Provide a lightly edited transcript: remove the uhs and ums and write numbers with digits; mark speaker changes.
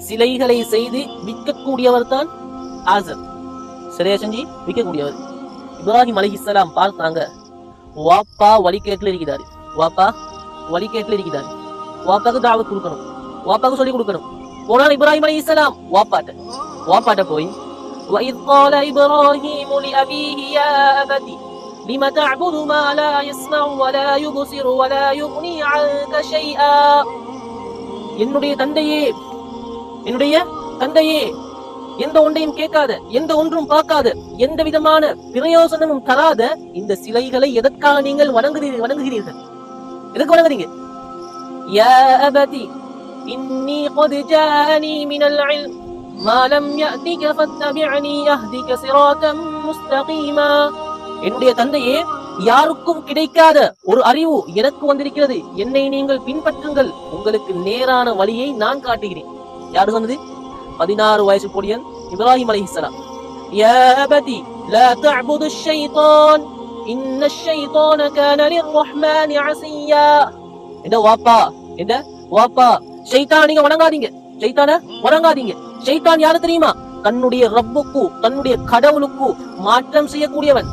Speaker 1: சிலைகளை செய்து விற்கக்கூடியவர் தான் ஆசர். சிலையை செஞ்சு விற்கக்கூடியவர். இப்ராஹிம் அலைஹிஸ்ஸலாம் பார்த்தாங்க, வாப்பா வழிகேட்டில் இருக்கிறாரு, வாப்பா வழிகேட்டில் இருக்கிறாரு, வாப்பாக்கு தாவத் கொடுக்கணும், வாப்பாக்கு சொல்லி கொடுக்கணும். போனான் இப்ராஹிம் அலைஹிஸ்ஸலாம் வாப்பாட்ட போய் وَإِذْ قَالَ إِبْرَاهِيمُ لِأَبِيهِ يَا أَبَتِ لِمَ تَعْبُدُ مَا لَا يَسْمَعُ وَلَا يُبْصِرُ وَلَا يُغْنِي عَنكَ شَيْئًا. என்னுடைய தந்தையே, எந்த ஒன்றையும் கேட்காத, எந்த ஒன்றும் பார்க்காத, எந்த விதமான பிரயோசனமும் தராத இந்த சிலைகளை எதற்காக நீங்கள் வணங்குகிறீர்கள்? எதற்கு வணங்குறீங்க? யா அபதி இன்னி قد جاءني من العلم ما لم يأتك فاتبعني أهدك صراطا مستقيما. என்னுடைய தந்தையே, யாருக்கும் கிடைக்காத ஒரு அறிவு எனக்கு வந்திருக்கிறது, என்னை நீங்கள் பின்பற்றுங்கள், உங்களுக்கு நேரான வழியை நான் காட்டுகிறேன். யாரு சொன்னது? 16 வயசு பொடியன் இப்ராஹிம் அலைஹிஸ்ஸலாம். யா அபதி லா தஅபுது ஷைத்தான் இன்ன ஷைத்தான கான லிர்ரஹ்மானி அஸியா. இந்த வாப்பா ஷைத்தானை நீங்க வணங்காதீங்க, ஷைத்தானை வணங்காதீங்க. ஷைத்தான் யாரு தெரியுமா? தன்னுடைய ரப்புக்கு, தன்னுடைய கடவுளுக்கு மாற்றம் செய்யக்கூடியவன்.